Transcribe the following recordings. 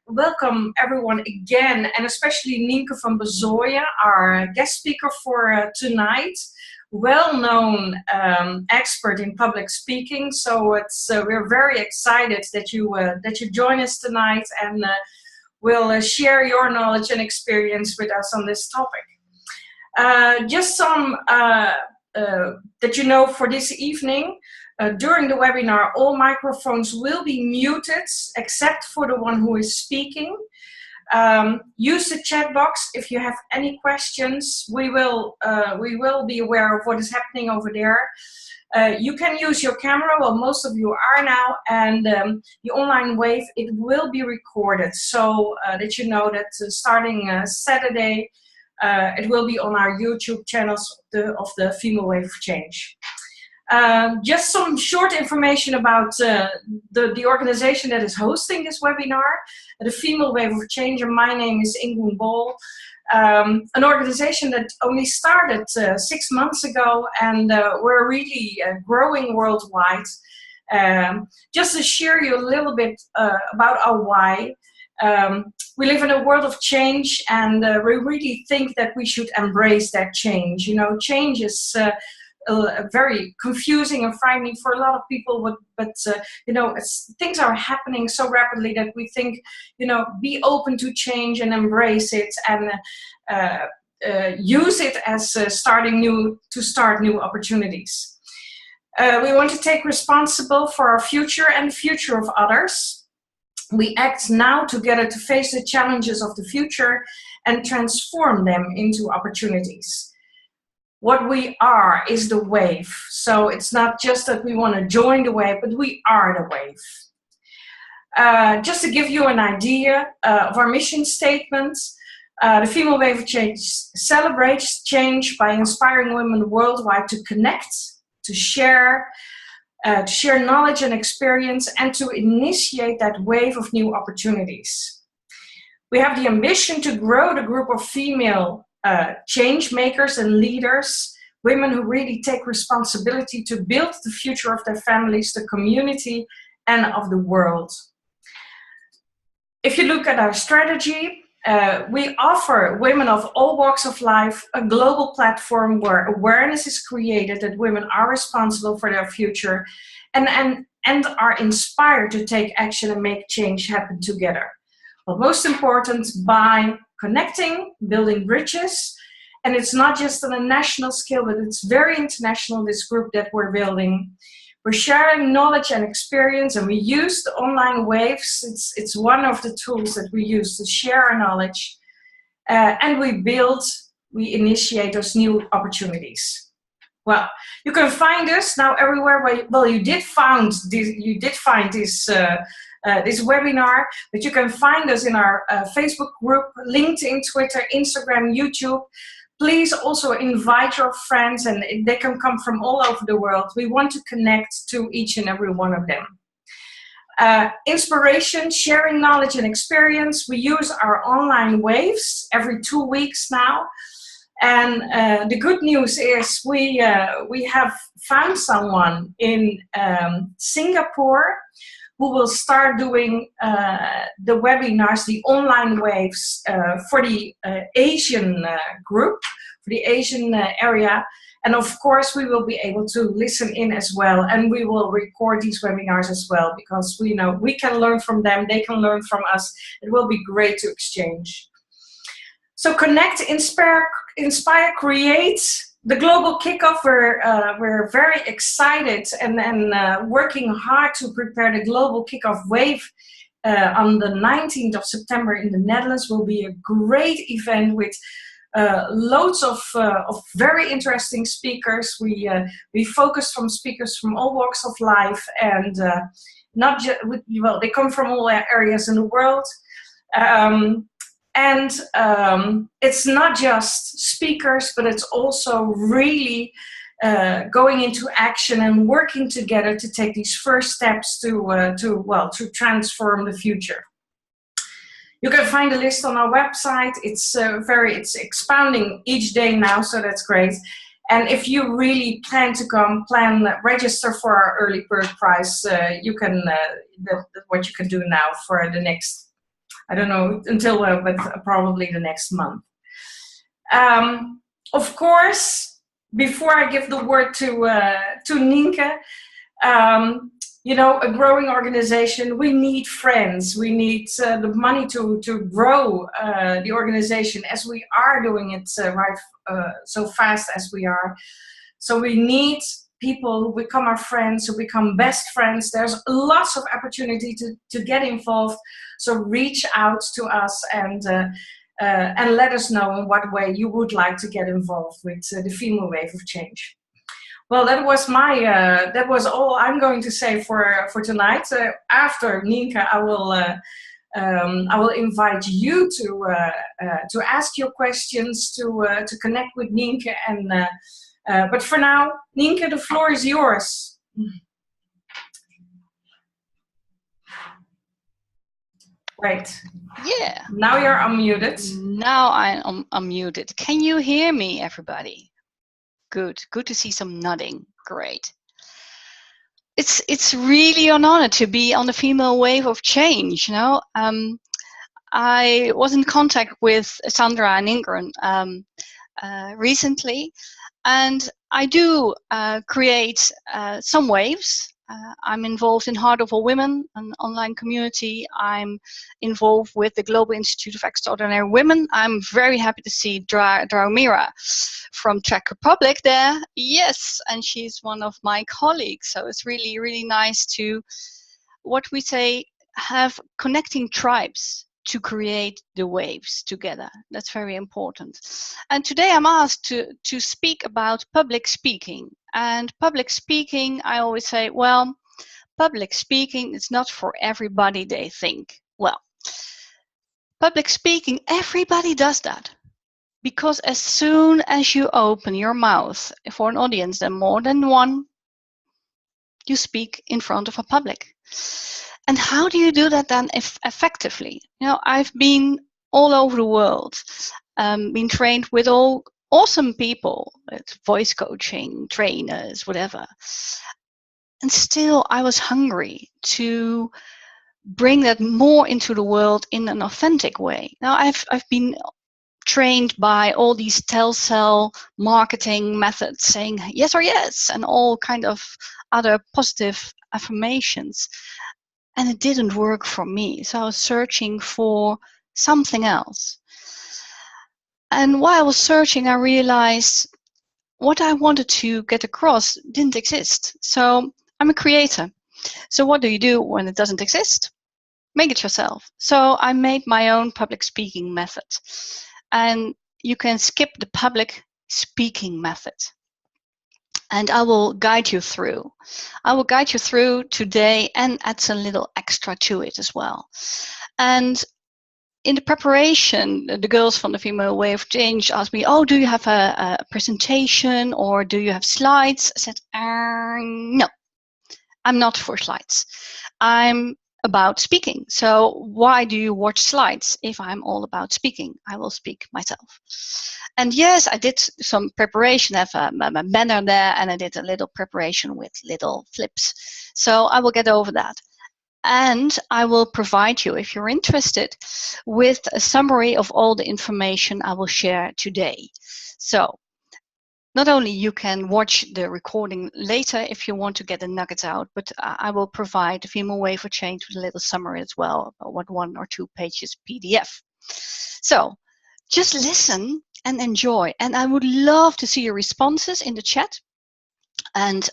welcome everyone again, and especially Nienke van Bezooijen, our guest speaker for tonight. Well-known expert in public speaking, so we're very excited that you join us tonight and will share your knowledge and experience with us on this topic. Just some that you know for this evening. During the webinar, all microphones will be muted except for the one who is speaking. Use the chat box if you have any questions. We will be aware of what is happening over there. You can use your camera, well, most of you are now, and the online wave, it will be recorded, so that you know that starting Saturday, it will be on our YouTube channels of the Female Wave of Change. Just some short information about the organization that is hosting this webinar, the Female Wave of Change, and my name is Ingun Bol. An organization that only started 6 months ago, and we're really growing worldwide. Just to share you a little bit about our why. We live in a world of change, and we really think that we should embrace that change. You know, change is very confusing and frightening for a lot of people, but you know, things are happening so rapidly that we think, you know, be open to change and embrace it, and use it as start new opportunities. We want to take responsible for our future and the future of others. We act now together to face the challenges of the future and transform them into opportunities. What we are is the wave. So it's not just that we want to join the wave, but we are the wave. Just to give you an idea of our mission statement, the Female Wave of Change celebrates change by inspiring women worldwide to connect, to share knowledge and experience, and to initiate that wave of new opportunities. We have the ambition to grow the group of female change makers and leaders, women who really take responsibility to build the future of their families, the community, and of the world. If you look at our strategy, we offer women of all walks of life a global platform where awareness is created that women are responsible for their future and are inspired to take action and make change happen together. But most important, by connecting, building bridges, and it's not just on a national scale, but it's very international, this group that we're building. We're sharing knowledge and experience, and we use the online waves. It's one of the tools that we use to share our knowledge, and we initiate those new opportunities. Well, you can find us now everywhere. Well, you did find this this webinar, but you can find us in our Facebook group, LinkedIn, Twitter, Instagram, YouTube. Please also invite your friends, and they can come from all over the world. We want to connect to each and every one of them. Inspiration, sharing knowledge and experience. We use our online waves every 2 weeks now. And the good news is we have found someone in Singapore who will start doing the webinars, the online waves for the Asian group, for the Asian area. And of course, we will be able to listen in as well. And we will record these webinars as well, because we know we can learn from them, they can learn from us. It will be great to exchange. So connect, inspire, create. The global kickoff, we're very excited and working hard to prepare the global kickoff wave on the 19th of September in the Netherlands. Will be a great event with loads of very interesting speakers. We focus from speakers from all walks of life, and not just, well, they come from all areas in the world. And it's not just speakers, but it's also really going into action and working together to take these first steps to transform the future. You can find a list on our website. It's expanding each day now, so that's great. And if you really plan to come, register for our early bird prize. You can what you can do now for the next I don't know until but probably the next month. Of course, before I give the word to Nienke, you know, a growing organization, we need friends. We need the money to grow the organization as we are doing it so fast as we are. So we need people who become our friends, who become best friends. There's lots of opportunity to get involved. So reach out to us and let us know in what way you would like to get involved with the Female Wave of Change. Well, that was that was all I'm going to say for tonight. After Nienke, I will invite you to ask your questions, to connect with Nienke, and but for now, Nienke, the floor is yours. Great. Yeah. Now you're unmuted. Now I'm unmuted. Can you hear me, everybody? Good. Good to see some nodding. Great. It's really an honor to be on the Female Wave of Change. You know, I was in contact with Sandra and Ingrid recently, and I do create some waves. I'm involved in Heart of All Women, an online community. I'm involved with the Global Institute of Extraordinary Women. I'm very happy to see Draumira from Czech Republic there. Yes, and she's one of my colleagues. So it's really, really nice to, what we say, have connecting tribes to create the waves together. That's very important. And today I'm asked to speak about public speaking. And public speaking, I always say, well, public speaking is not for everybody, they think. Well, public speaking, everybody does that. Because as soon as you open your mouth for an audience, then more than one, you speak in front of a public. And how do you do that then effectively? You know, I've been all over the world, been trained with all awesome people, voice coaching, trainers, whatever. And still I was hungry to bring that more into the world in an authentic way. Now I've been trained by all these telcel marketing methods saying yes or yes and all kind of other positive affirmations. And it didn't work for me. So I was searching for something else. And while I was searching, I realized what I wanted to get across didn't exist. So I'm a creator. So what do you do when it doesn't exist? Make it yourself. So I made my own public speaking method. And you can skip the public speaking method. And I will guide you through. I will guide you through today and add a little extra to it as well. And in the preparation, the girls from the Female Way of Change asked me, oh, do you have a presentation or do you have slides? I said, no, I'm not for slides. I'm about speaking. So why do you watch slides if I'm all about speaking? I will speak myself. And yes, I did some preparation. I have a banner there and I did a little preparation with little flips. So I will get over that. And I will provide you, if you're interested, with a summary of all the information I will share today. So not only you can watch the recording later if you want to get the nuggets out, but I will provide the Female Way for Change with a little summary as well, about 1 or 2 pages PDF. So just listen and enjoy. And I would love to see your responses in the chat and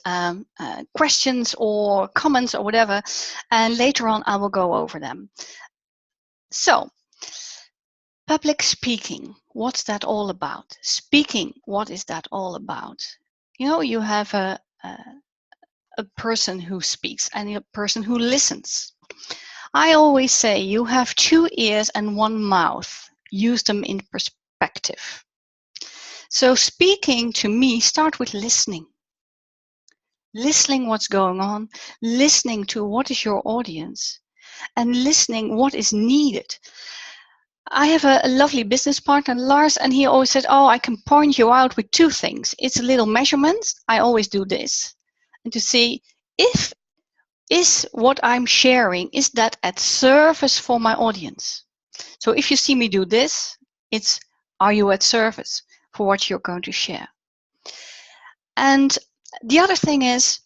questions or comments or whatever. And later on, I will go over them. So public speaking, what's that all about? Speaking, what is that all about? You know, you have a person who speaks and a person who listens. I always say you have 2 ears and 1 mouth. Use them in perspective. So speaking, to me, start with listening. Listening what's going on, listening to what is your audience, and listening what is needed. I have a lovely business partner, Lars, and he always said, oh, I can point you out with 2 things. It's a little measurement. I always do this. And to see if is what I'm sharing, is that at service for my audience? So if you see me do this, it's, are you at service for what you're going to share? And the other thing is,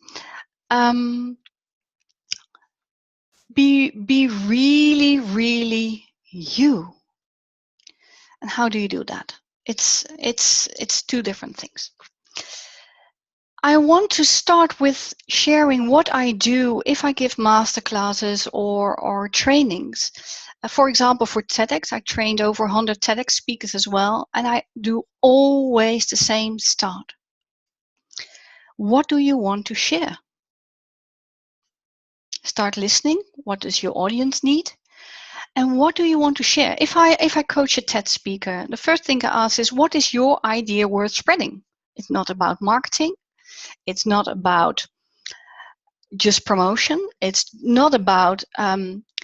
be really, really you. And how do you do that? It's two different things. I want to start with sharing what I do if I give masterclasses or trainings. For example, for TEDx, I trained over 100 TEDx speakers as well, and I do always the same start. What do you want to share? Start listening. What does your audience need? And what do you want to share? If I coach a TED speaker, the first thing I ask is, what is your idea worth spreading? It's not about marketing. It's not about just promotion. It's not about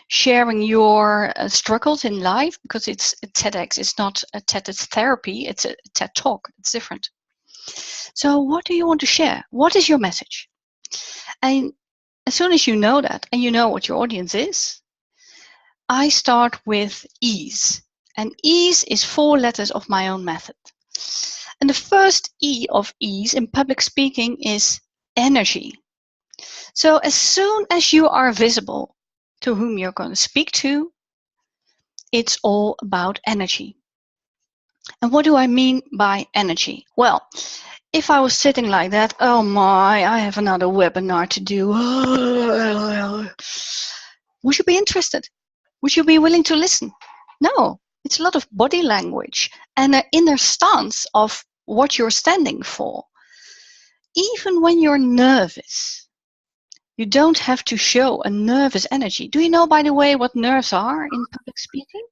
sharing your struggles in life, because it's a TEDx. It's not a TED, it's therapy. It's a TED talk. It's different. So what do you want to share? What is your message? And as soon as you know that, and you know what your audience is, I start with E.A.S.Y. And E.A.S.Y is 4 letters of my own method. And the first E of E.A.S.Y in public speaking is energy. So as soon as you are visible to whom you're going to speak to, it's all about energy. And what do I mean by energy? Well, if I was sitting like that, oh my, I have another webinar to do. Would you be interested? Would you be willing to listen? No, it's a lot of body language and an inner stance of what you're standing for. Even when you're nervous, you don't have to show a nervous energy. Do you know, by the way, what nerves are in public speaking?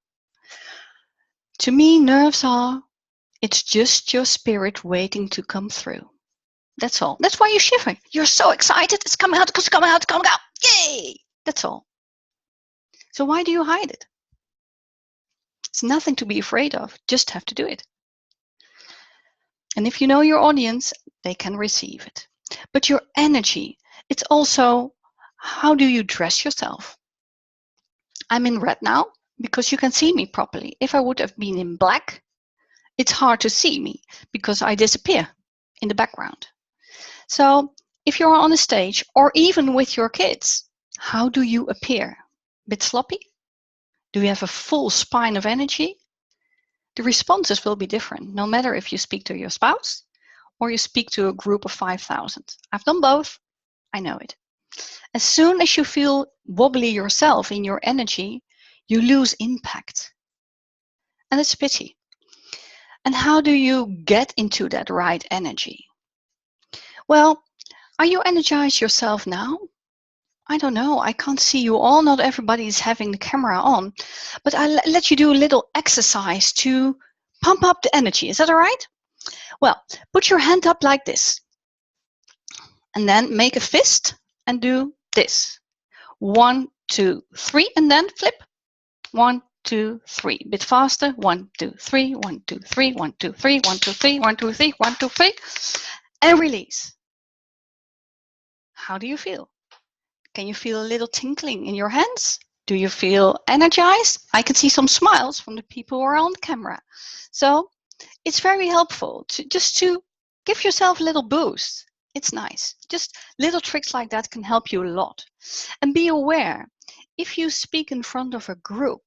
To me, nerves are, it's just your spirit waiting to come through. That's all. That's why you shiver. You're so excited. It's coming out, it's coming out, it's coming out. Yay! That's all. So why do you hide it? It's nothing to be afraid of. Just have to do it. And if you know your audience, they can receive it. But your energy, it's also, how do you dress yourself? I'm in red now because you can see me properly. If I would have been in black, it's hard to see me because I disappear in the background. So if you're on a stage or even with your kids, how do you appear? A bit sloppy? Do you have a full spine of energy? The responses will be different, no matter if you speak to your spouse or you speak to a group of 5,000. I've done both. I know it. As soon as you feel wobbly yourself in your energy, you lose impact. And it's a pity. And how do you get into that right energy? Well, are you energized yourself now? I don't know. I can't see you all. Not everybody is having the camera on. But I'll let you do a little exercise to pump up the energy. Is that all right? Well, put your hand up like this. And then make a fist and do this. 1, 2, 3. And then flip. 1, 2, 3. A bit faster. 1, 2, 3. 1, 2, 3. 1, 2, 3. 1, 2, 3. 1, 2, 3. 1, 2, 3. And release. How do you feel? Can you feel a little tinkling in your hands? Do you feel energized? I can see some smiles from the people who are on camera. So it's very helpful to give yourself a little boost. It's nice. Just little tricks like that can help you a lot. And be aware, if you speak in front of a group,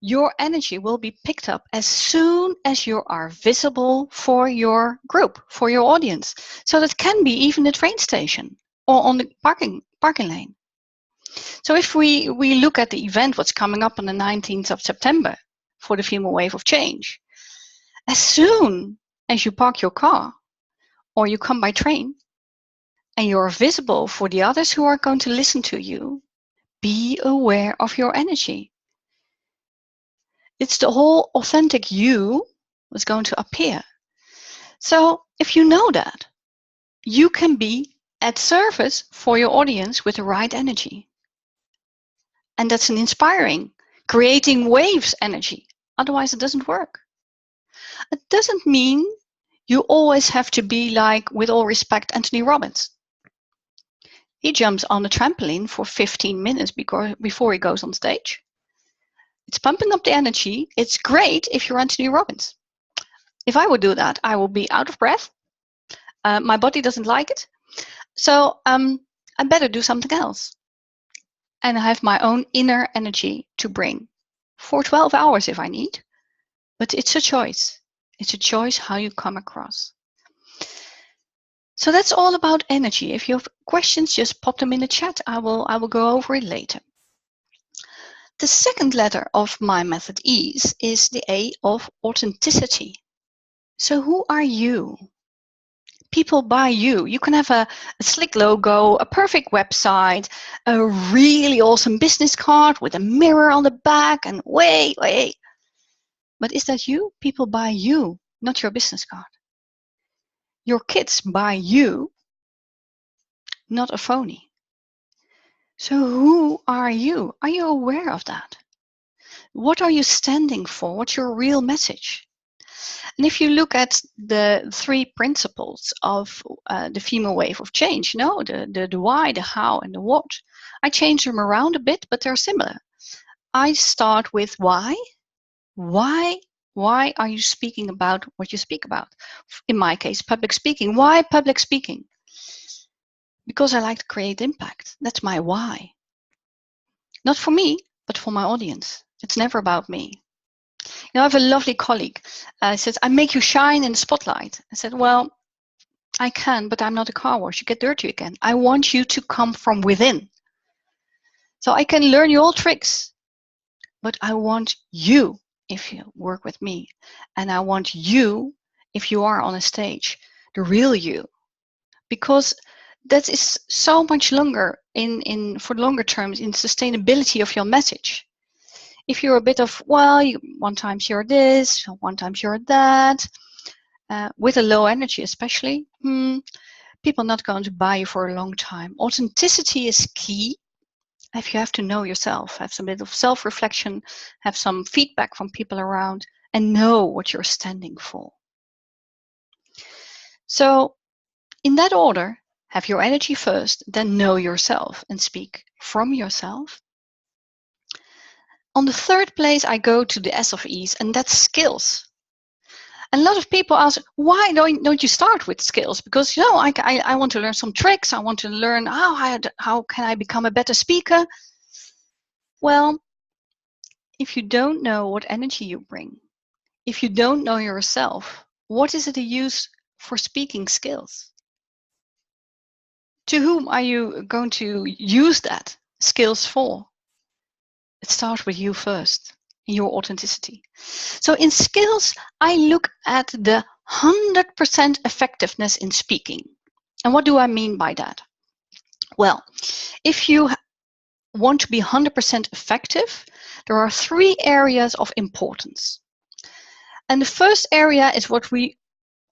your energy will be picked up as soon as you are visible for your group, for your audience. So that can be even the train station or on the parking lane. So if we look at the event, what's coming up on the 19th of September for the Female Wave of Change, as soon as you park your car or you come by train and you're visible for the others who are going to listen to you, be aware of your energy. It's the whole authentic you that's going to appear. So if you know that, you can be at service for your audience with the right energy. And that's an inspiring, creating waves energy. Otherwise, it doesn't work. It doesn't mean you always have to be like, with all respect, Anthony Robbins. He jumps on a trampoline for 15 minutes before he goes on stage. It's pumping up the energy. It's great if you're Anthony Robbins. If I would do that, I will be out of breath. My body doesn't like it. So I better do something else. And I have my own inner energy to bring for 12 hours if I need. But it's a choice. It's a choice how you come across. So that's all about energy. If you have questions, just pop them in the chat. I will go over it later. The second letter of my method E.A.S.Y is the A of authenticity. So who are you? People buy you. You can have a slick logo, a perfect website, a really awesome business card with a mirror on the back, and wait. But is that you? People buy you, not your business card. Your kids buy you, not a phony. So who are you? Are you aware of that? What are you standing for? What's your real message? And if you look at the 3 principles of the female wave of change, the why, the how, and the what, I change them around a bit, but they're similar. I start with why. Why are you speaking about what you speak about? In my case, public speaking. Why public speaking? Because I like to create impact. That's my why. Not for me, but for my audience. It's never about me. I have a lovely colleague. Says, I make you shine in the spotlight. I said, well, I can, but I'm not a car wash. You get dirty again. I want you to come from within. So I can learn you all tricks, but I want you if you work with me. And I want you if you are on a stage, the real you. Because that is so much longer for longer terms in sustainability of your message. If you're a bit of, well, one time you're this, one time you're that, with a low energy especially, people are not going to buy you for a long time. Authenticity is key. If you have to know yourself, have some bit of self-reflection, have some feedback from people around, and know what you're standing for. So in that order, have your energy first, then know yourself and speak from yourself. On the 3rd place, I go to the S of E.A.S.Y, and that's skills. And a lot of people ask, why don't you start with skills? Because, I want to learn some tricks. I want to learn how can I become a better speaker? Well, if you don't know what energy you bring, if you don't know yourself, what is it to use for speaking skills? To whom are you going to use that skills for? It starts with you first, your authenticity. So in skills, I look at the 100% effectiveness in speaking. And what do I mean by that? Well, if you want to be 100% effective, there are 3 areas of importance. And the first area is what we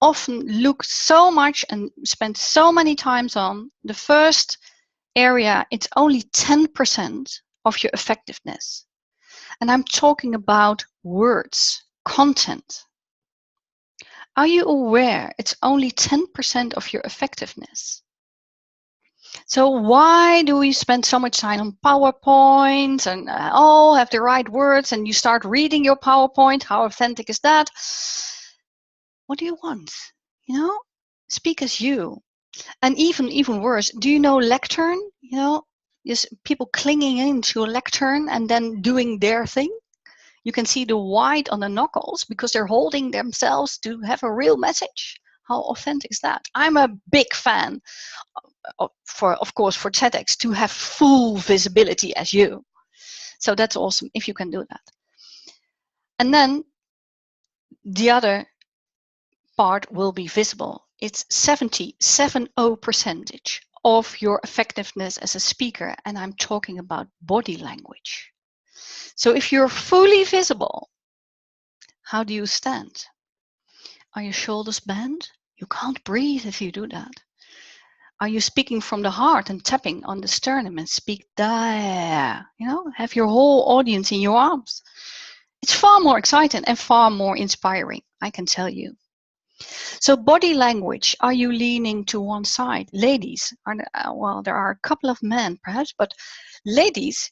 often look so much and spend so many times on. The first area, it's only 10% of your effectiveness. And I'm talking about words, content. Are you aware it's only 10% of your effectiveness? So why do we spend so much time on PowerPoint and have the right words, and you start reading your PowerPoint? How authentic is that? What do you want? Speak as you. And even worse, do you know lectern? Just people clinging into a lectern and then doing their thing. You can see the white on the knuckles because they're holding themselves to have a real message. How authentic is that? I'm a big fan, of course, for TEDx to have full visibility as you. So that's awesome if you can do that. And then the other part will be visible. It's 70% of your effectiveness as a speaker, and I'm talking about body language. So if you're fully visible, how do you stand? Are your shoulders bent? You can't breathe if you do that. Are you speaking from the heart and tapping on the sternum and speak there? Have your whole audience in your arms. It's far more exciting and far more inspiring, I can tell you. So body language, are you leaning to one side? Ladies, there are a couple of men perhaps, but ladies,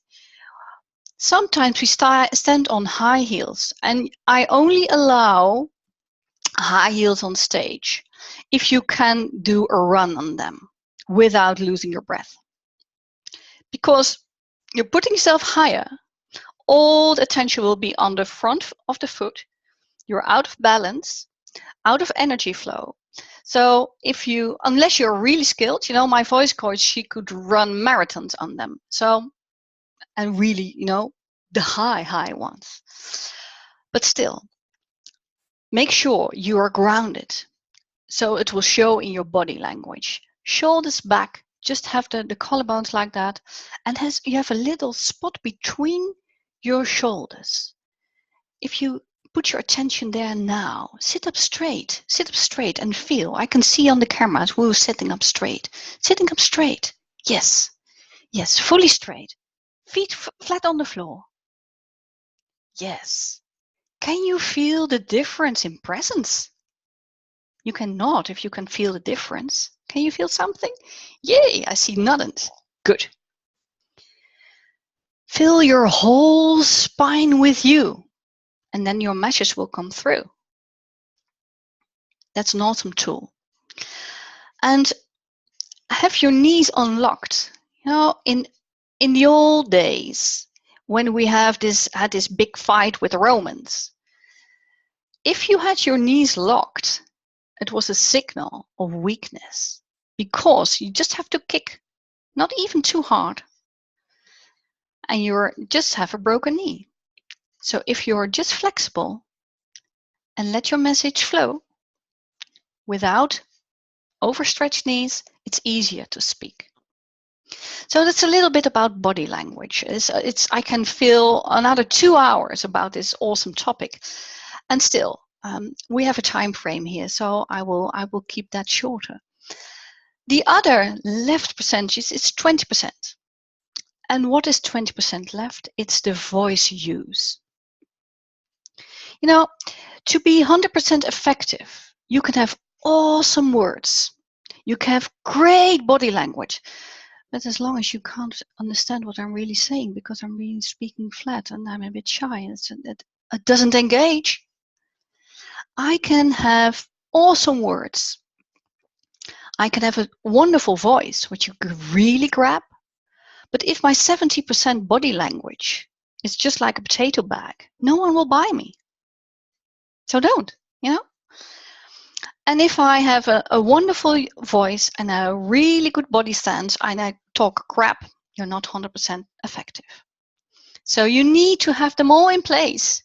Sometimes we stand on high heels, and I only allow high heels on stage if you can do a run on them without losing your breath. Because you're putting yourself higher, all the attention will be on the front of the foot. You're out of balance, out of energy flow. So unless you're really skilled, my voice coach, she could run marathons on them. So, and really, the high ones. But still, make sure you are grounded. So it will show in your body language. Shoulders back, just have the collarbones like that. And you have a little spot between your shoulders. If you put your attention there now, sit up straight and feel. I can see on the cameras who is sitting up straight. Sitting up straight. Yes, fully straight. Feet flat on the floor. Yes. Can you feel the difference in presence? You cannot if you can feel the difference. Can you feel something? Yay, I see noddings. Good. Fill your whole spine with you, and then your message will come through. That's an awesome tool. And have your knees unlocked. In the old days, when we had this big fight with the Romans, if you had your knees locked, it was a signal of weakness, because you just have to kick, not even too hard, and you just have a broken knee. So if you're just flexible and let your message flow without overstretched knees, it's easier to speak. So that's a little bit about body language. I can fill another 2 hours about this awesome topic, and still we have a time frame here, so I will keep that shorter. The other left percentage is 20%. And what is 20% left? It's the voice use. To be 100% effective, you can have awesome words. You can have great body language. But as long as you can't understand what I'm really saying, because I'm really speaking flat and I'm a bit shy, it doesn't engage. I can have awesome words. I can have a wonderful voice, which you can really grab. But if my 70% body language is just like a potato bag, no one will buy me. So don't, And if I have a wonderful voice and a really good body stance and I talk crap, you're not 100% effective. So you need to have them all in place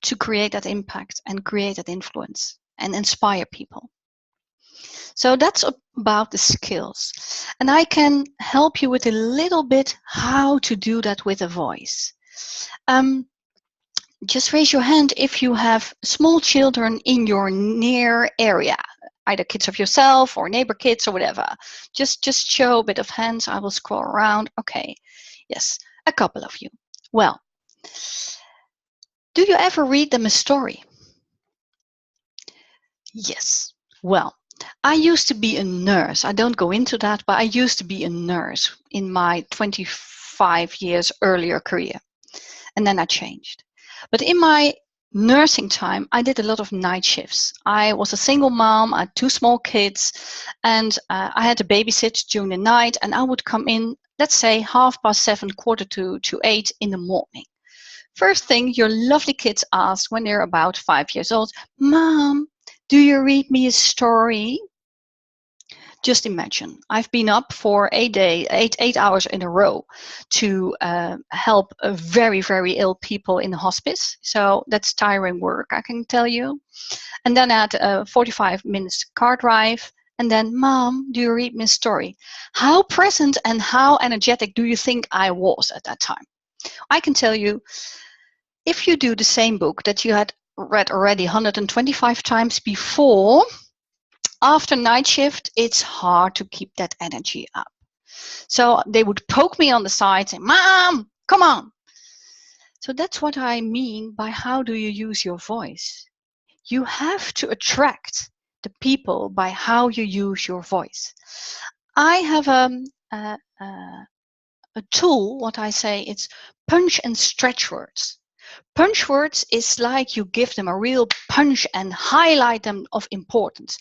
to create that impact and create that influence and inspire people. So that's about the skills. And I can help you with a little bit how to do that with a voice. Just raise your hand if you have small children in your near area, either kids of yourself or neighbor kids or whatever. Just show a bit of hands. I will scroll around. Okay. Yes, a couple of you. Well, do you ever read them a story? Yes. Well, I used to be a nurse. I don't go into that, but I used to be a nurse in my 25 years earlier career. And then I changed. But in my nursing time, I did a lot of night shifts. I was a single mom, I had 2 small kids, and I had to babysit during the night, and I would come in, let's say 7:30, 7:45 in the morning. First thing your lovely kids ask when they're about 5 years old, "Mom, do you read me a story?" Just imagine, I've been up for 8 hours in a row to help very, very ill people in the hospice. So that's tiring work, I can tell you. And then I had a 45 minutes car drive. And then, "Mom, do you read me a story?" How present and how energetic do you think I was at that time? I can tell you, if you do the same book that you had read already 125 times before, after night shift, it's hard to keep that energy up. So they would poke me on the side, say, "Mom, come on." So that's what I mean by how do you use your voice. You have to attract the people by how you use your voice. I have a a tool, what I say, it's punch and stretch words. Punch words is like you give them a real punch and highlight them of importance.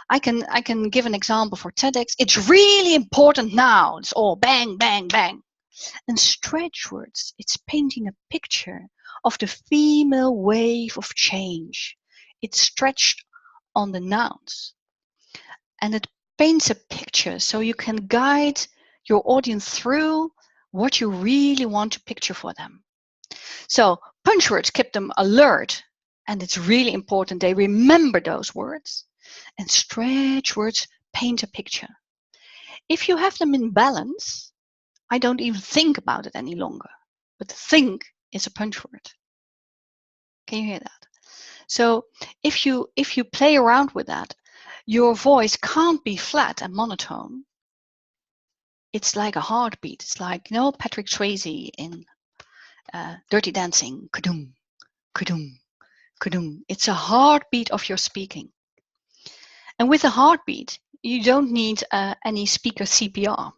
I can give an example for TEDx. It's really important now. It's all bang, bang, bang. And stretch words, it's painting a picture of the female wave of change. It's stretched on the nouns. And it paints a picture so you can guide your audience through what you really want to picture for them. So punch words keep them alert, and it's really important they remember those words. And stretch words paint a picture. If you have them in balance, I don't even think about it any longer. But think is a punch word. Can you hear that? So if you play around with that, your voice can't be flat and monotone. It's like a heartbeat. It's like, you know, Patrick Swayze in Dirty Dancing. Kadum, kadum, kadum. It's a heartbeat of your speaking. And with a heartbeat, you don't need any speaker CPR.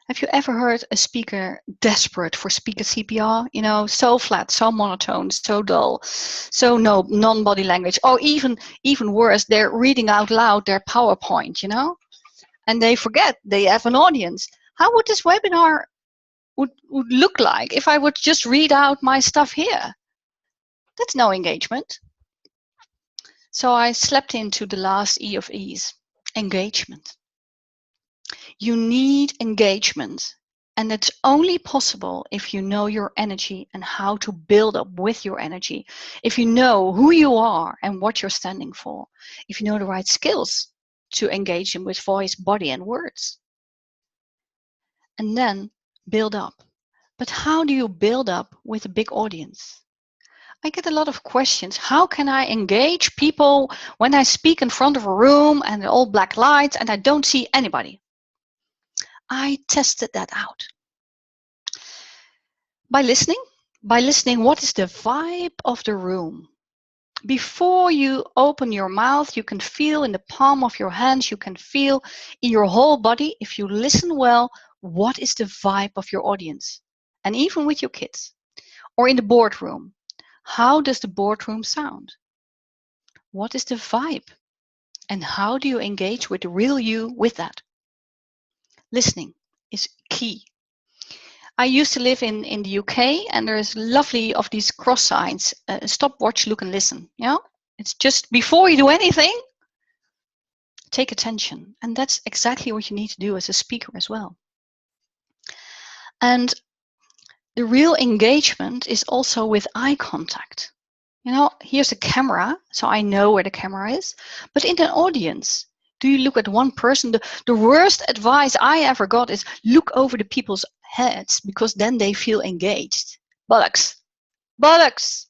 Have you ever heard a speaker desperate for speaker CPR? You know, so flat, so monotone, so dull, so no non-body language. Or even worse, they're reading out loud their PowerPoint, you know? And they forget they have an audience. How would this webinar would look like if I would just read out my stuff here? That's no engagement. So I slept into the last E of E's, engagement. You need engagement, and it's only possible if you know your energy and how to build up with your energy. If you know who you are and what you're standing for. If you know the right skills to engage them with voice, body, and words. And then build up. But how do you build up with a big audience? I get a lot of questions. How can I engage people when I speak in front of a room and all black lights and I don't see anybody? I tested that out. By listening, what is the vibe of the room? Before you open your mouth, you can feel in the palm of your hands, you can feel in your whole body, if you listen well, what is the vibe of your audience? And even with your kids. Or in the boardroom, how does the boardroom sound? What is the vibe? And how do you engage with the real you with that? Listening is key. I used to live in the UK, and there's lovely of these cross signs, stop, watch, look, and listen. You know, it's just before you do anything, take attention. And that's exactly what you need to do as a speaker as well. And the real engagement is also with eye contact. You know, here's a camera, so I know where the camera is. But in an audience, do you look at one person? The worst advice I ever got is look over the people's heads, because then they feel engaged. Bollocks. Bollocks.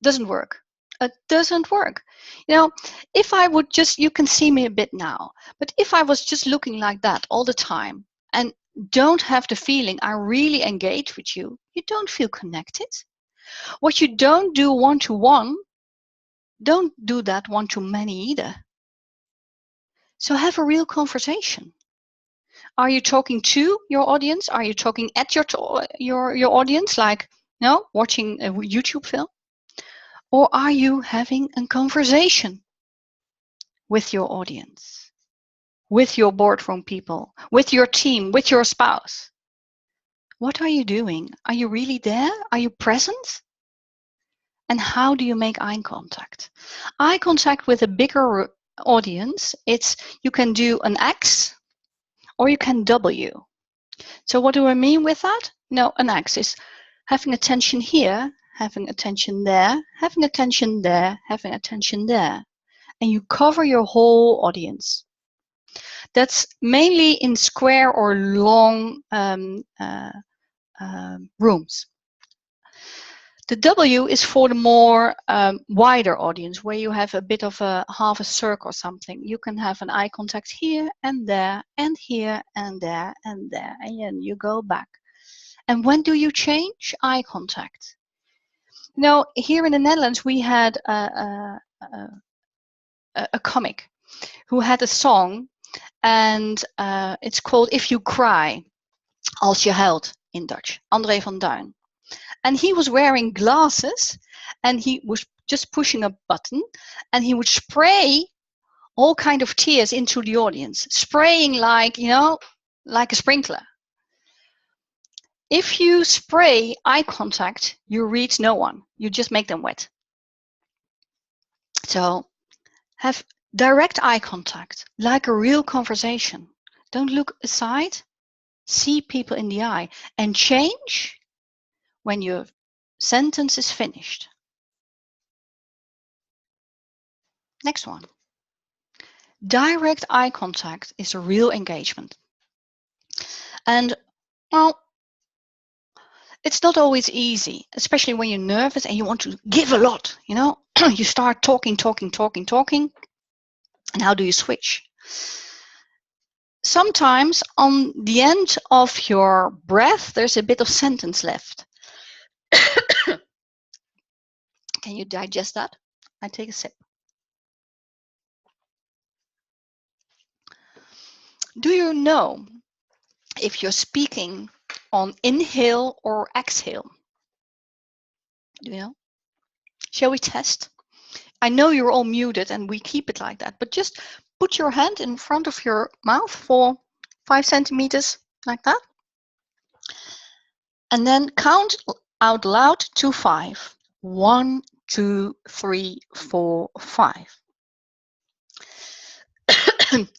Doesn't work. It doesn't work. You know, if I would just, you can see me a bit now, but if I was just looking like that all the time and don't have the feeling I really engage with you, you don't feel connected. What you don't do one-to-one, don't do that one-to-many either. So have a real conversation. Are you talking to your audience? Are you talking at your audience, like, you know, watching a YouTube film? Or are you having a conversation with your audience, with your boardroom people, with your team, with your spouse? What are you doing? Are you really there? Are you present? And how do you make eye contact? Eye contact with a bigger audience, you can do an X or you can W. So what do I mean with that? No, an X is having attention here, having attention there, having attention there, having attention there. And you cover your whole audience. That's mainly in square or long rooms. The W is for the more wider audience, where you have a bit of a half a circle or something. You can have an eye contact here and there and here and there and there, and then you go back. And when do you change eye contact? You know, here in the Netherlands, we had a comic who had a song, and it's called If You Cry. als je huilt in Dutch, André van Duin. And he was wearing glasses and he was just pushing a button and he would spray all kind of tears into the audience, spraying like, you know, like a sprinkler. If you spray eye contact, you reach no one. You just make them wet. So have direct eye contact, like a real conversation. Don't look aside. See people in the eye and change when your sentence is finished. Next one. Direct eye contact is a real engagement. And, well, it's not always easy, especially when you're nervous and you want to give a lot, you know? You start talking. And how do you switch? Sometimes on the end of your breath, there's a bit of sentence left. Can you digest that? I take a sip. Do you know if you're speaking on inhale or exhale? Do you know? Shall we test? I know you're all muted and we keep it like that, but just put your hand in front of your mouth for 5 centimeters like that. And then count out loud to 5. 1, 2, 3, 4, 5.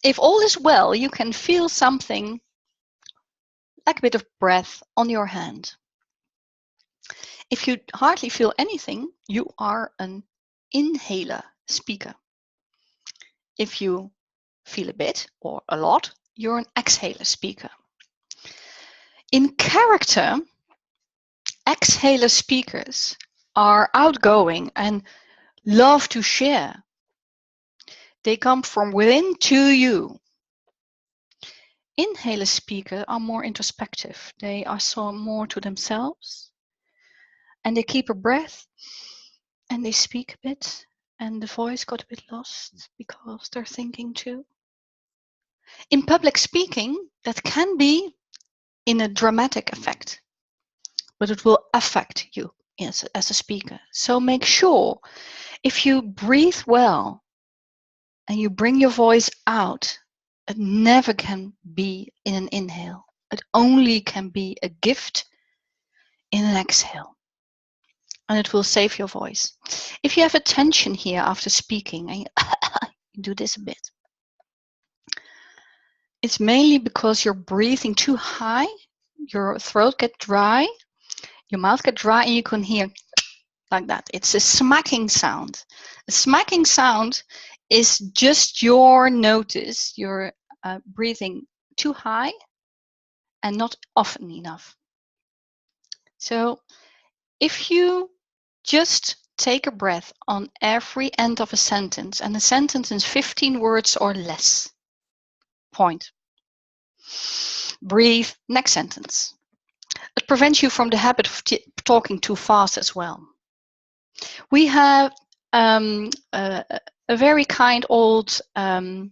If all is well, you can feel something like a bit of breath on your hand. If you hardly feel anything, you are an inhaler speaker. If you feel a bit or a lot, you're an exhaler speaker. In character, exhaler speakers are outgoing and love to share. They come from within to you. Inhaler speakers are more introspective. They are so more to themselves. And they keep a breath and they speak a bit. And the voice got a bit lost because they're thinking too. In public speaking, that can be in a dramatic effect, but it will affect you as a speaker. So make sure if you breathe well and you bring your voice out, it never can be in an inhale. It only can be a gift in an exhale. And it will save your voice. If you have a tension here after speaking and you do this a bit, it's mainly because you're breathing too high, your throat gets dry, your mouth gets dry, and you can hear like that. It's a smacking sound. A smacking sound is just your notice. You're breathing too high and not often enough. So if you just take a breath on every end of a sentence, and the sentence is 15 words or less, point. Breathe, next sentence. It prevents you from the habit of talking too fast as well. We have a very kind old man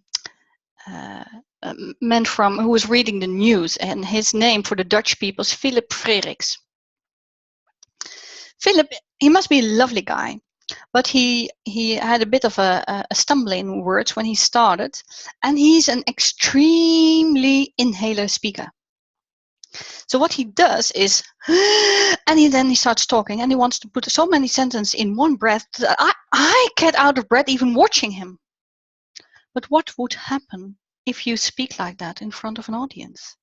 who was reading the news, and his name for the Dutch people is Philip Frederiks. Philip, he must be a lovely guy, but he had a bit of a stumbling words when he started, and he's an extremely inhaler speaker. So what he does is, and then he starts talking, and he wants to put so many sentences in one breath that I get out of breath even watching him. But what would happen if you speak like that in front of an audience?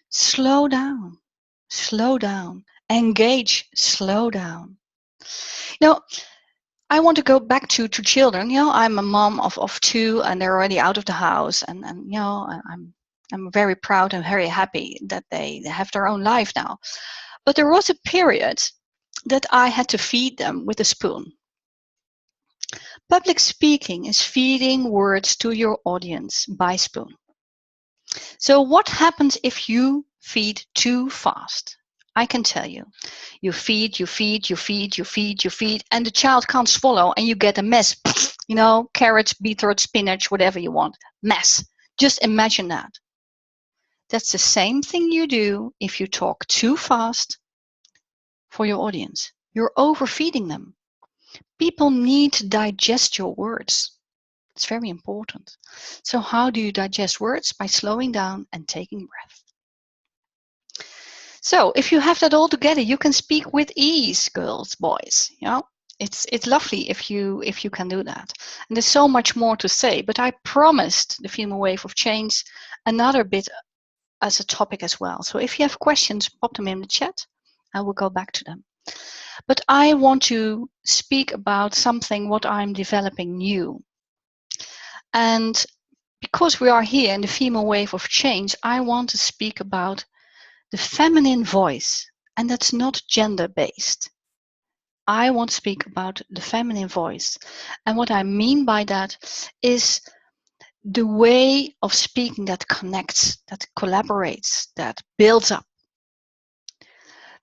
Slow down, engage, slow down. Now, I want to go back to children. You know, I'm a mom of 2, and they're already out of the house, and you know, I'm very proud and very happy that they have their own life now. But there was a period that I had to feed them with a spoon. Public speaking is feeding words to your audience by spoon. So what happens if you feed too fast? I can tell you. You feed, and the child can't swallow, and you get a mess. You know, carrots, beetroot, spinach, whatever you want. Mess. Just imagine that. That's the same thing you do if you talk too fast for your audience. You're overfeeding them. People need to digest your words. It's very important. So how do you digest words? By slowing down and taking breath. So if you have that all together, you can speak with ease, girls, boys. You know, it's lovely if you can do that. And there's so much more to say, but I promised the female wave of change another bit as a topic as well. So if you have questions, pop them in the chat. I will go back to them. But I want to speak about something what I'm developing new. And because we are here in the female wave of change, I want to speak about the feminine voice. And that's not gender-based. I want to speak about the feminine voice. And what I mean by that is the way of speaking that connects, that collaborates, that builds up.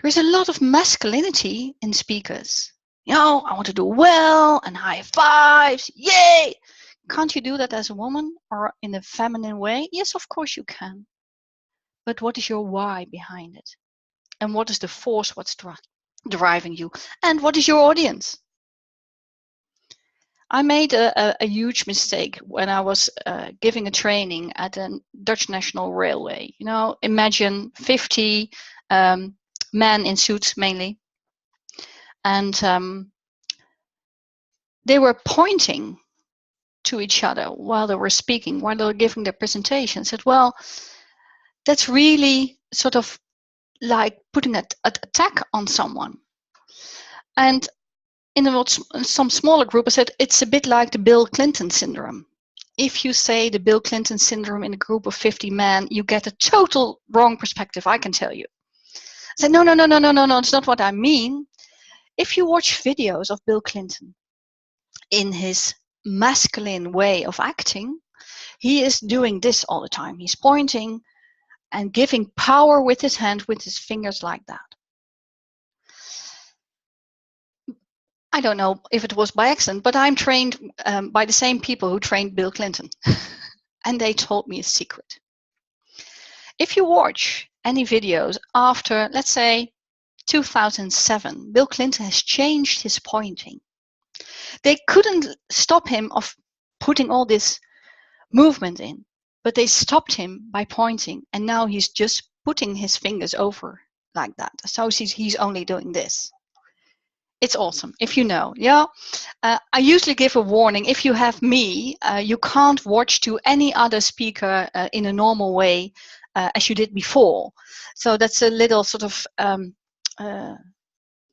There's a lot of masculinity in speakers. You know, I want to do well and high fives, yay! Can't you do that as a woman or in a feminine way? Yes, of course you can. But what is your why behind it? And what is the force what's driving you? And what is your audience? I made a huge mistake when I was giving a training at a Dutch National Railway. You know, imagine 50 men in suits mainly. And they were pointing to each other while they were speaking, while they were giving their presentation. Said, well, that's really sort of like putting an attack on someone. And in some smaller group, I said, it's a bit like the Bill Clinton syndrome. If you say the Bill Clinton syndrome in a group of 50 men, you get a total wrong perspective, I can tell you. I said, no, it's not what I mean. If you watch videos of Bill Clinton in his masculine way of acting, he is doing this all the time. He's pointing and giving power with his hand, with his fingers like that. I don't know if it was by accident, but I'm trained by the same people who trained Bill Clinton. And they told me a secret. If you watch any videos after, let's say, 2007, Bill Clinton has changed his pointing. They couldn't stop him of putting all this movement in, but they stopped him by pointing, and now he's just putting his fingers over like that. So he's only doing this. It's awesome if you know. Yeah, I usually give a warning. If you have me, you can't watch to any other speaker in a normal way as you did before. So that's a little sort of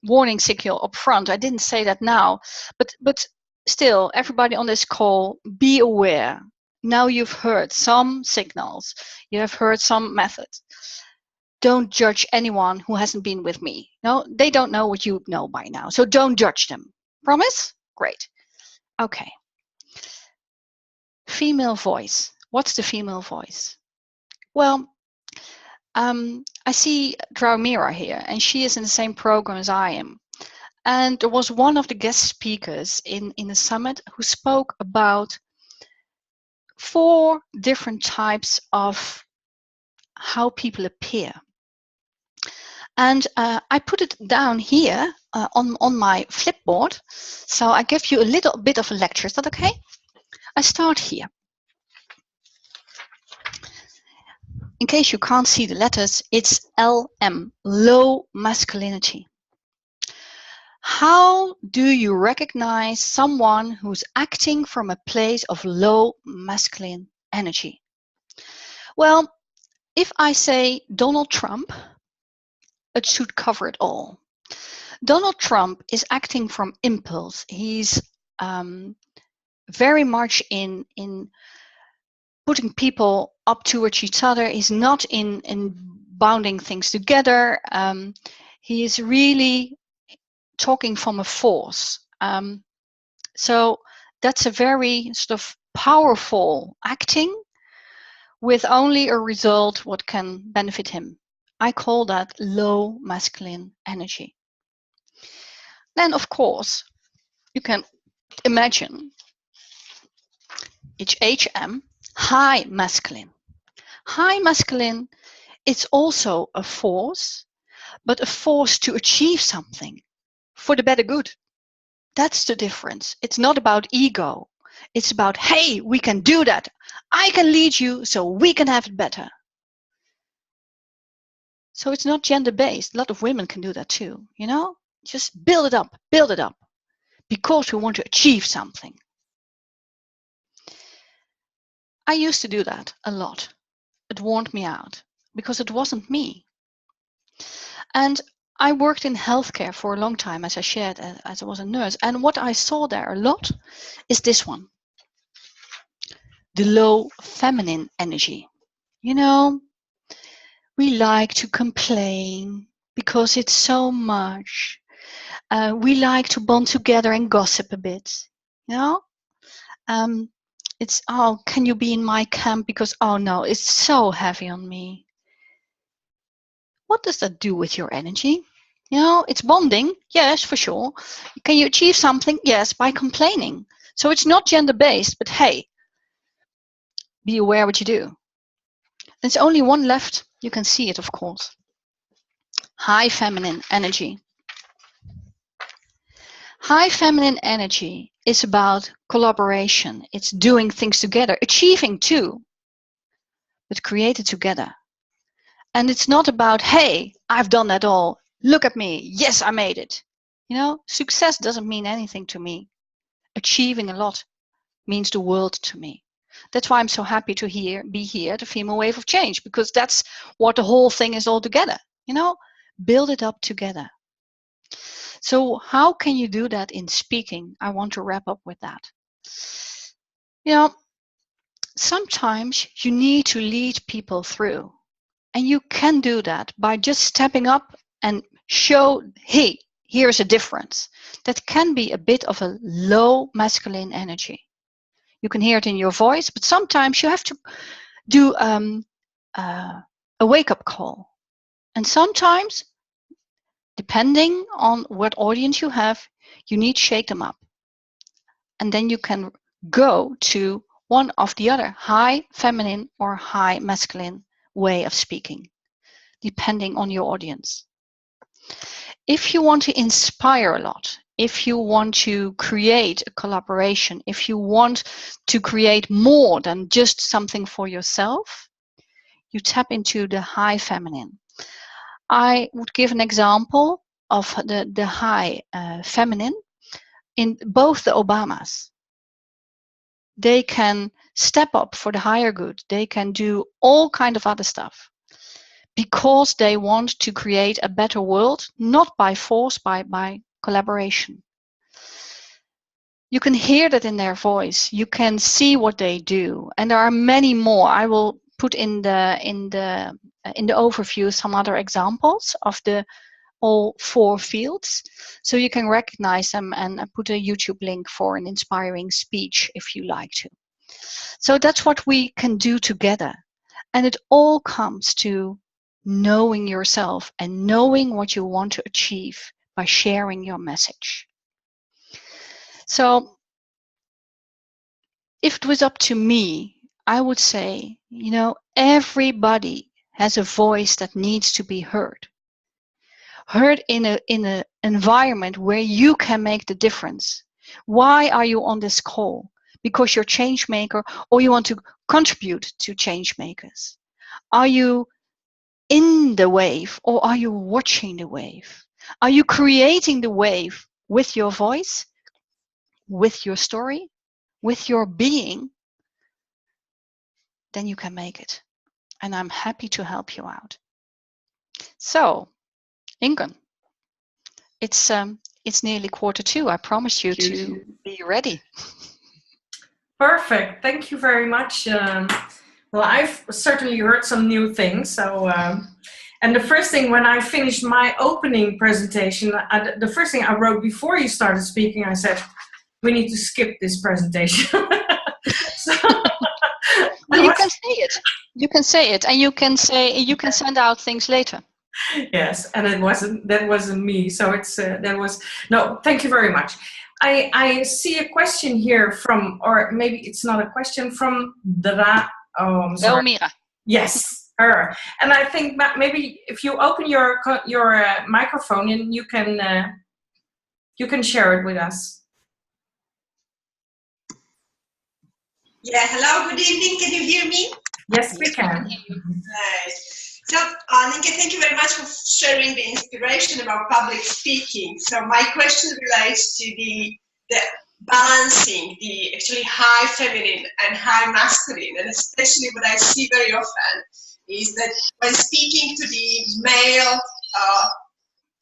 warning signal up front. I didn't say that now, but still, everybody on this call, be aware. Now you've heard some signals. You have heard some methods. Don't judge anyone who hasn't been with me. No, they don't know what you know by now. So don't judge them. Promise? Great. Okay. Female voice. What's the female voice? Well, I see Draumira here, and she is in the same program as I am. And there was one of the guest speakers in the summit who spoke about 4 different types of how people appear. And I put it down here on my flipboard. So I give you a little bit of a lecture. Is that okay? I start here. In case you can't see the letters, it's LM, low masculinity. How do you recognize someone who's acting from a place of low masculine energy? Well, if I say Donald Trump, it should cover it all. Donald Trump is acting from impulse. He's very much in putting people up towards each other. He's not in bounding things together. He is really talking from a force. So that's a very sort of powerful acting with only a result what can benefit him. I call that low masculine energy. Then, of course, you can imagine it's HM, high masculine. High masculine, it's also a force, but a force to achieve something for the better good. That's the difference. It's not about ego. It's about, hey, we can do that. I can lead you so we can have it better. So it's not gender-based. A lot of women can do that too, you know? Just build it up, because we want to achieve something. I used to do that a lot. It warned me out because it wasn't me. And I worked in healthcare for a long time, as I shared, as I was a nurse. And what I saw there a lot is this one. The low feminine energy. You know, we like to complain because it's so much. We like to bond together and gossip a bit. You know, it's, oh, can you be in my camp? Because, oh no, it's so heavy on me. What does that do with your energy? You know, it's bonding, yes, for sure. Can you achieve something? Yes, by complaining. So it's not gender-based, but hey, be aware what you do. There's only one left. You can see it, of course. High feminine energy. High feminine energy is about collaboration. It's doing things together, achieving too, but created together. And it's not about, hey, I've done that all. Look at me. Yes, I made it. You know, success doesn't mean anything to me. Achieving a lot means the world to me. That's why I'm so happy to be here, the Female Wave of Change, because that's what the whole thing is all together. You know, build it up together. So how can you do that in speaking? I want to wrap up with that. You know, sometimes you need to lead people through. And you can do that by just stepping up and show, hey, here's a difference. That can be a bit of a low masculine energy. You can hear it in your voice, but sometimes you have to do a wake-up call. And sometimes, depending on what audience you have, you need to shake them up. And then you can go to one of the other, high feminine or high masculine way of speaking, depending on your audience. If you want to inspire a lot, if you want to create a collaboration, if you want to create more than just something for yourself, you tap into the high feminine. I would give an example of the high feminine in both the Obamas. They can step up for the higher good. They can do all kind of other stuff because they want to create a better world, not by force, by collaboration. You can hear that in their voice. You can see what they do, and there are many more. I will put in the overview some other examples of the all 4 fields, so you can recognize them, and I put a YouTube link for an inspiring speech if you like to. So that's what we can do together, and it all comes to knowing yourself and knowing what you want to achieve by sharing your message. So if it was up to me, I would say, you know, everybody has a voice that needs to be heard. Heard in an environment where you can make the difference. Why are you on this call? Because you're a change maker, or you want to contribute to change makers? Are you in the wave, or are you watching the wave? Are you creating the wave with your voice, with your story, with your being? Then you can make it. And I'm happy to help you out. So, Ingun, it's nearly 1:45. I promise you to be ready. Perfect. Thank you very much. Well, I've certainly heard some new things. So, and the first thing when I finished my opening presentation, the first thing I wrote before you started speaking, I said, we need to skip this presentation. So, well, you can say it. You can say it, and you can send out things later. Yes, and that wasn't me. So it's that was no. Thank you very much. I see a question here from, or maybe it's not a question, from Dra. Oh, I'm sorry. Mira. Yes, her. And I think maybe if you open your microphone, and you can share it with us. Yeah, hello, good evening. Can you hear me? Yes, we can. Right. So, Nienke, thank you very much for sharing the inspiration about public speaking. So my question relates to the balancing the actually high feminine and high masculine, and especially what I see very often is that when speaking to the male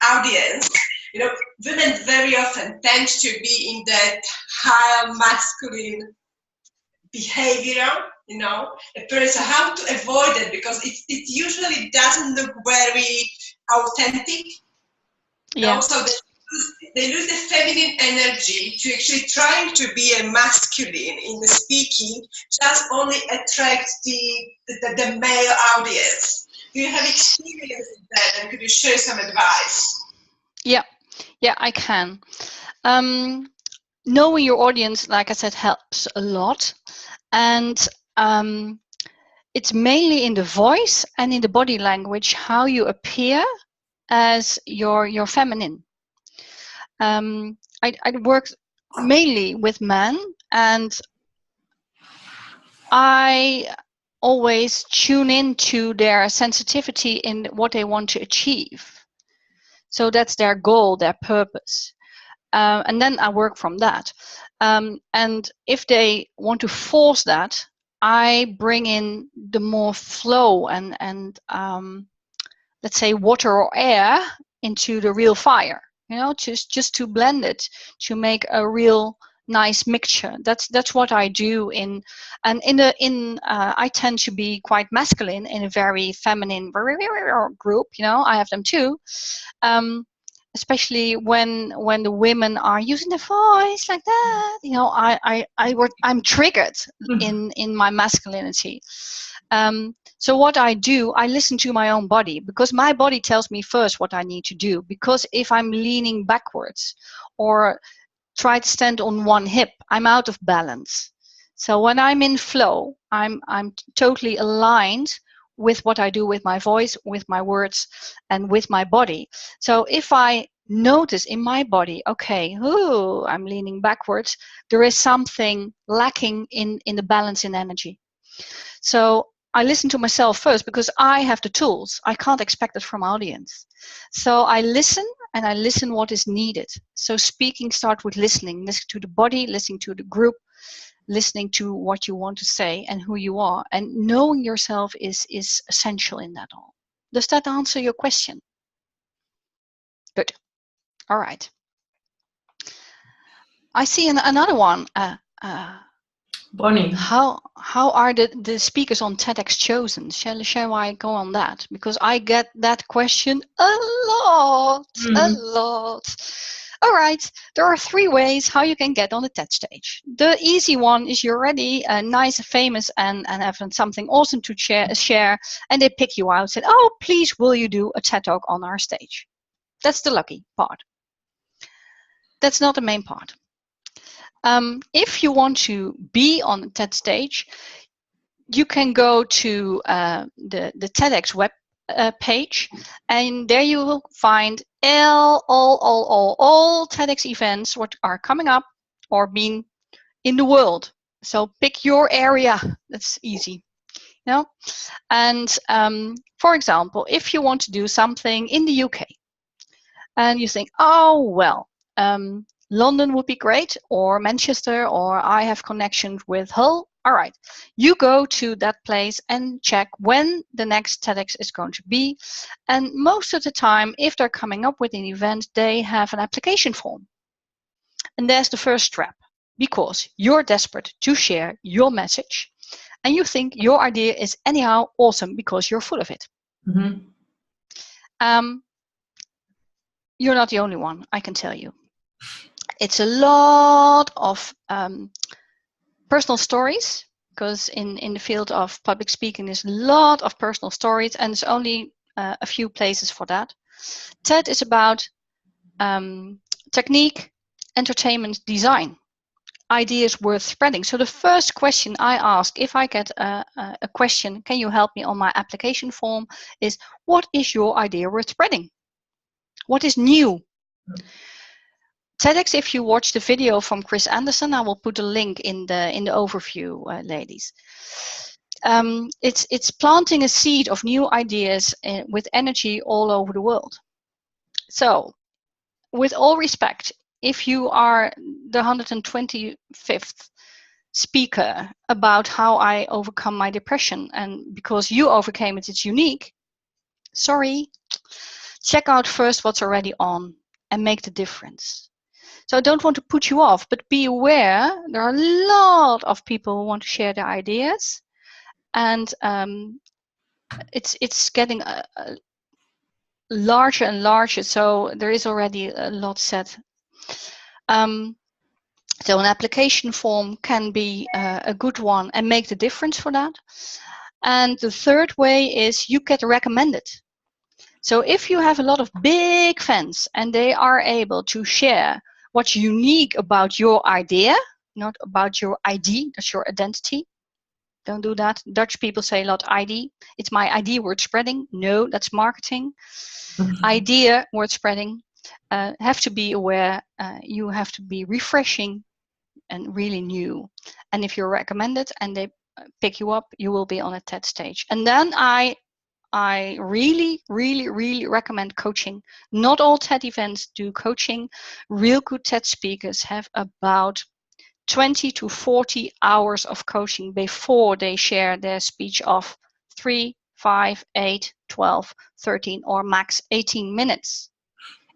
audience, you know, women very often tend to be in that high masculine behavior, you know, so how to avoid it, because it usually doesn't look very authentic. Yeah. So they lose the feminine energy to actually trying to be a masculine in the speaking, just only attract the male audience. Do you have experience with that, and could you share some advice? Yeah, I can. Knowing your audience, like I said, helps a lot. And it's mainly in the voice and in the body language, how you appear as your feminine. I work mainly with men, and I always tune into their sensitivity in what they want to achieve. So that's their goal, their purpose. And then I work from that. And if they want to force that, I bring in the more flow and let's say water or air into the real fire. You know, just to blend it, to make a real nice mixture. That's what I do I tend to be quite masculine in a very feminine group. You know, I have them too. Especially when the women are using the voice like that, you know, I'm triggered in my masculinity. So what I do, I listen to my own body, because my body tells me first what I need to do. Because if I'm leaning backwards or try to stand on one hip, I'm out of balance. So when I'm in flow, I'm totally aligned with what I do with my voice, with my words, and with my body. So if I notice in my body, okay, ooh, I'm leaning backwards, there is something lacking in the balance in energy. So I listen to myself first, because I have the tools. I can't expect it from audience. So I listen, and I listen what is needed. So speaking starts with listening to the body, listening to the group, listening to what you want to say and who you are. And knowing yourself is essential in that all. Does that answer your question? Good. All right. I see another one. Bonnie. How are the speakers on TEDx chosen? Shall I go on that? Because I get that question a lot. All right, there are 3 ways how you can get on the TED stage. The easy one is you're already nice, famous, and have something awesome to share, and they pick you out and said, oh, please, will you do a TED Talk on our stage? That's the lucky part. That's not the main part. If you want to be on the TED stage, you can go to the TEDx web page, and there you will find all TEDx events what are coming up or being in the world. So pick your area. That's easy. You know? And for example, if you want to do something in the UK and you think, oh, well, London would be great, or Manchester, or I have connections with Hull. All right, you go to that place and check when the next TEDx is going to be. And most of the time, if they're coming up with an event, they have an application form. And there's the first trap, because you're desperate to share your message and you think your idea is anyhow awesome because you're full of it. Mm-hmm. You're not the only one, I can tell you. It's a lot of personal stories, because in the field of public speaking, there's a lot of personal stories, and there's only a few places for that. TED is about technique, entertainment, design. ideas worth spreading? So the first question I ask if I get a question, can you help me on my application form, is what is your idea worth spreading? What is new? TEDx, if you watch the video from Chris Anderson, I will put a link in the overview, ladies. It's planting a seed of new ideas with energy all over the world. So, with all respect, if you are the 125th speaker about how I overcome my depression, and because you overcame it, it's unique, sorry, check out first what's already on and make the difference. So I don't want to put you off, but be aware there are a lot of people who want to share their ideas, and it's getting larger and larger. So there is already a lot said. So an application form can be a good one and make the difference for that. And the third way is you get recommended. So if you have a lot of big fans and they are able to share what's unique about your idea, not about your ID, that's your identity. Don't do that. Dutch people say a lot ID. It's my ID word spreading. No, that's marketing. Idea word spreading. Have to be aware. You have to be refreshing and really new. And if you're recommended and they pick you up, you will be on a TED stage. And then I really, really, really recommend coaching. Not all TED events do coaching. Real good TED speakers have about 20 to 40 hours of coaching before they share their speech of 3, 5, 8, 12, 13, or max 18 minutes.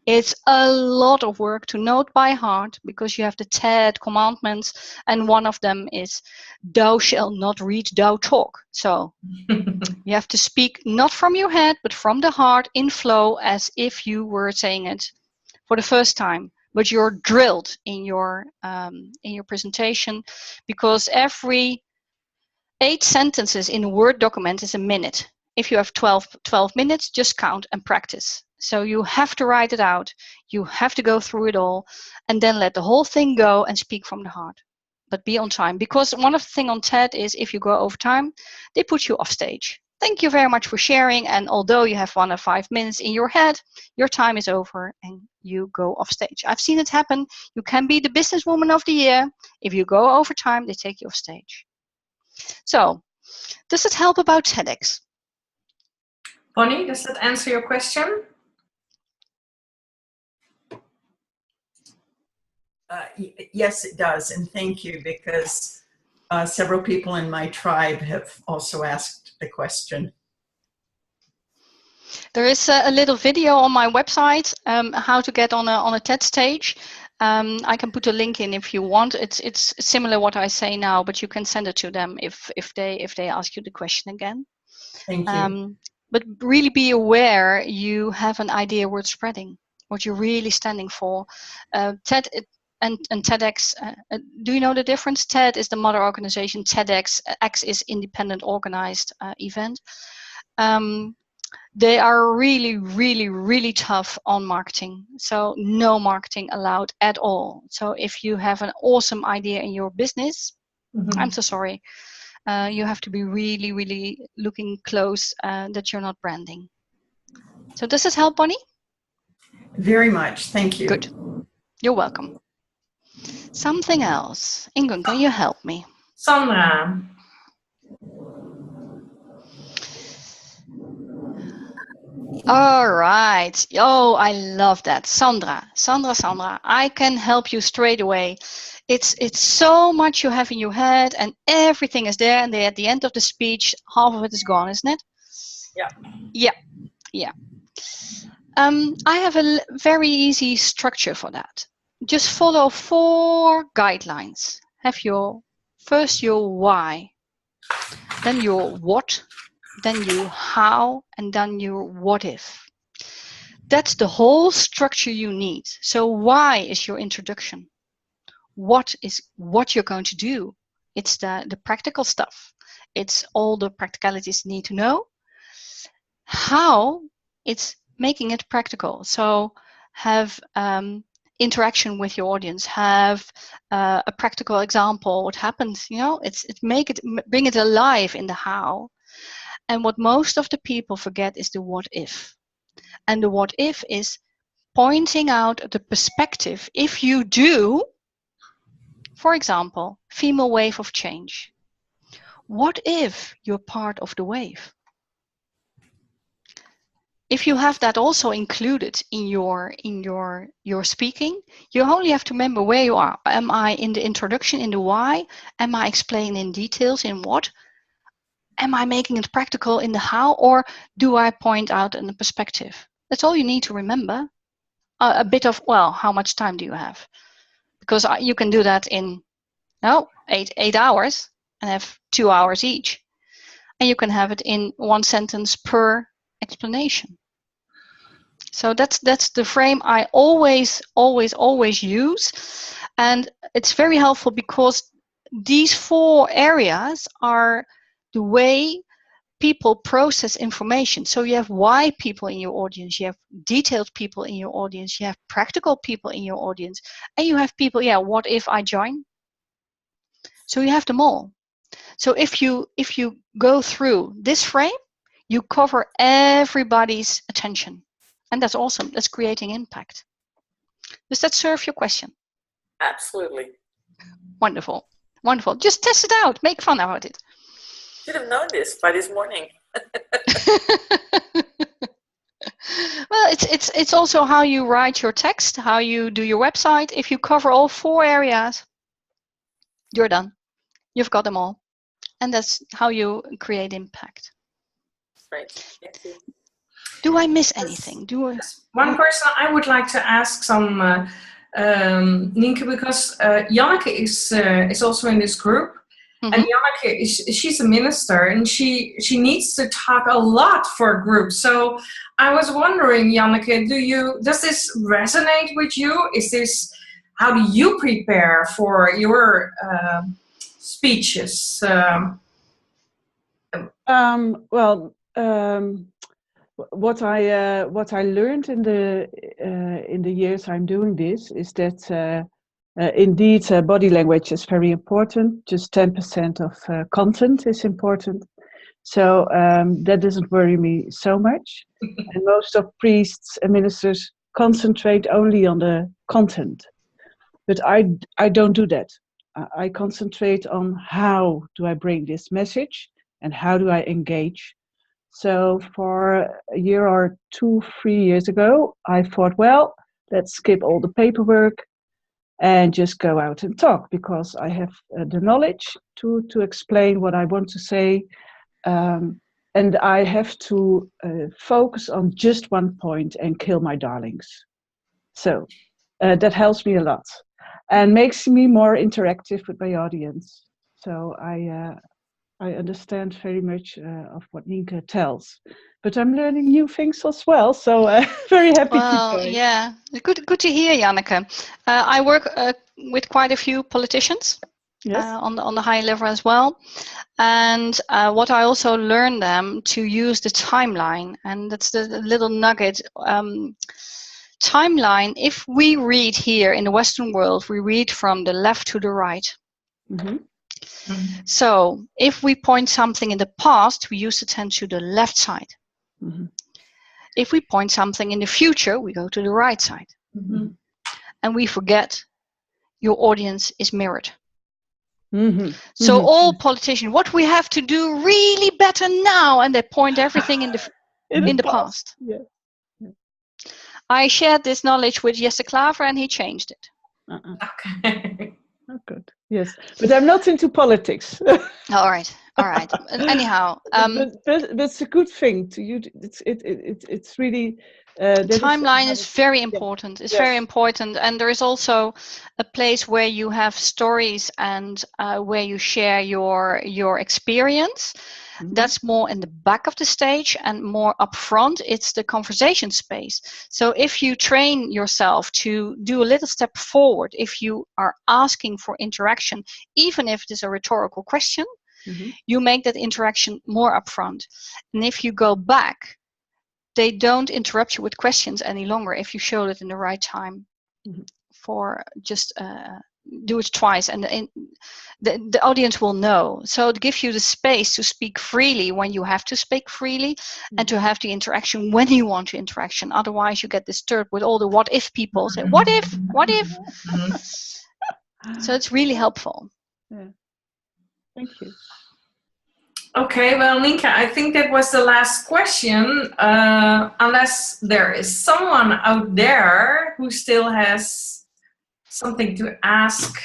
It's a lot of work to note by heart because you have the TED commandments, and one of them is thou shalt not read, thou talk. So you have to speak not from your head, but from the heart in flow, as if you were saying it for the first time. But you're drilled in your presentation, because every 8 sentences in a Word document is a minute. If you have 12 minutes, just count and practice. So you have to write it out. You have to go through it all and then let the whole thing go and speak from the heart. But be on time, because one of the things on TED is if you go over time, they put you off stage. Thank you very much for sharing. And although you have 1 or 5 minutes in your head, your time is over and you go off stage. I've seen it happen. You can be the businesswoman of the year. If you go over time, they take you off stage. So, does it help about TEDx? Bonnie, does that answer your question? Yes, it does, and thank you, because several people in my tribe have also asked the question. There is a little video on my website, how to get on a TED stage. I can put a link in if you want. It's similar what I say now, but you can send it to them if they ask you the question again. Thank you. But really be aware you have an idea worth spreading, what you're really standing for. TED and TEDx, do you know the difference? TED is the mother organization. TEDx X is independent organized event. They are really, really, really tough on marketing. So no marketing allowed at all. So if you have an awesome idea in your business, I'm so sorry. You have to be really, really looking close that you're not branding. So does this help, Bonnie? Very much. Thank you. Good. You're welcome. Something else. Ingun, can you help me? Sandra. All right. Oh, I love that. Sandra. I can help you straight away. It's so much you have in your head and everything is there, and then at the end of the speech, half of it is gone, isn't it? Yeah. I have a very easy structure for that. Just follow 4 guidelines. Have first your why, then your what, then your how, and then your what if. That's the whole structure you need. So why is your introduction? What is what you're going to do? It's the practical stuff. It's all the practicalities you need to know. How? It's making it practical. So have interaction with your audience, have a practical example. What happens? You know, bring it alive in the how. And what most of the people forget is the what if. And the what if is pointing out the perspective. If you do, for example, female wave of change. What if you're part of the wave? If you have that also included in your speaking, you only have to remember where you are. Am I in the introduction, in the why? Am I explaining in details in what? Am I making it practical in the how? Or do I point out in the perspective? That's all you need to remember. A bit of, well, how much time do you have? Because you can do that in 8 hours and have 2 hours each. And you can have it in 1 sentence per explanation. So that's the frame I always use. And it's very helpful because these 4 areas are the way people process information. So you have why people in your audience, you have detailed people in your audience, you have practical people in your audience, and you have people, what if I join? So you have them all. So if you go through this frame, you cover everybody's attention. And that's awesome. That's creating impact. Does that serve your question? Absolutely. Wonderful. Wonderful. Just test it out. Make fun about it. Should have known this by this morning. Well, it's also how you write your text, how you do your website. If you cover all 4 areas, you're done. You've got them all. And that's how you create impact. Great. Thank you. Do I miss anything? One person I would like to ask some, Nienke, because Janneke is also in this group. Mm-hmm. And Janneke, she's a minister, and she needs to talk a lot for a group. So I was wondering, Janneke, does this resonate with you? How do you prepare for your speeches? What I learned in the years I'm doing this is that indeed body language is very important. Just 10% of content is important, so that doesn't worry me so much. And most of priests and ministers concentrate only on the content, but I don't do that. I concentrate on how do I bring this message and how do I engage. So for a year or 2-3 years ago, I thought, well, let's skip all the paperwork and just go out and talk, because I have the knowledge to explain what I want to say. And I have to focus on just one point and kill my darlings. So that helps me a lot and makes me more interactive with my audience. So I understand very much of what Nienke tells, but I'm learning new things as well. So very happy to join. Yeah, good to hear, Janneke. I work with quite a few politicians. Yes. On the high level as well, and what I also learned them to use the timeline, and that's the little nugget. Timeline. If we read here in the Western world, we read from the left to the right. Mm-hmm. Mm-hmm. So if we point something in the past, we use the tense to the left side. Mm-hmm. If we point something in the future, we go to the right side. Mm-hmm. And we forget your audience is mirrored. Mm-hmm. So mm-hmm. all politicians, what we have to do really better now, and they point everything in the past. Yeah. Yeah. I shared this knowledge with Jesse Klaver, and he changed it. Okay. Oh, good. Yes, but I'm not into politics. All right. Anyhow, but that's a good thing to you. It's really timeline is very important. It's very important, and there is also a place where you have stories and where you share your experience. Mm-hmm. That's more in the back of the stage, and more up front, it's the conversation space. So if you train yourself to do a little step forward, if you are asking for interaction, even if it is a rhetorical question, mm-hmm. you make that interaction more upfront. And if you go back, they don't interrupt you with questions any longer if you show it in the right time. Mm-hmm. for just do it twice, and the audience will know. So it gives you the space to speak freely when you have to speak freely, and to have the interaction when you want to interaction. Otherwise, you get disturbed with all the what if people say, what if, what if? So it's really helpful. Yeah. Thank you. Okay, well, Nienke, I think that was the last question, unless there is someone out there who still has something to ask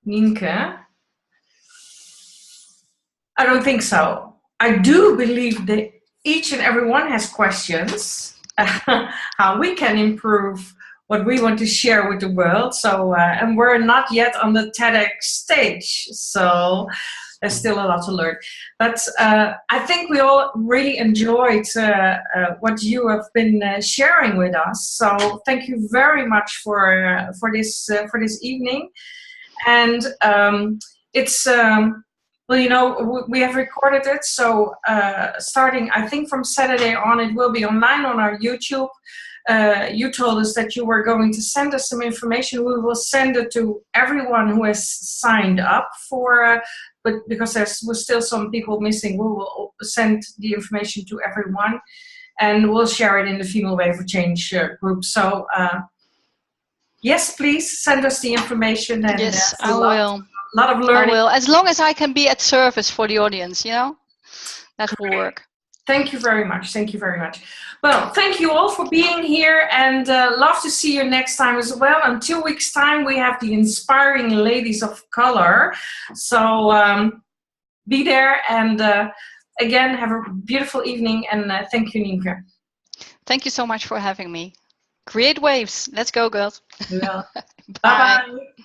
Nienke. I don't think so. I do believe that each and every one has questions, how we can improve what we want to share with the world. So, and we're not yet on the TEDx stage, so there's still a lot to learn. But I think we all really enjoyed what you have been sharing with us. So thank you very much for this evening. And it's well, you know, we have recorded it. So starting, I think from Saturday on, it will be online on our YouTube. You told us that you were going to send us some information. We will send it to everyone who has signed up for, but because there was still some people missing, we will send the information to everyone, and we'll share it in the Female Way for Change group. So yes, please send us the information. And yes, I will. A lot of learning. I will, as long as I can be at service for the audience, you know, that will work. Thank you very much. Thank you very much. Well, thank you all for being here, and love to see you next time as well. In 2 weeks' time, we have the Inspiring Ladies of Color. So be there, and again, have a beautiful evening, and thank you, Nienke. Thank you so much for having me. Create waves. Let's go, girls. Yeah. Bye. Bye-bye.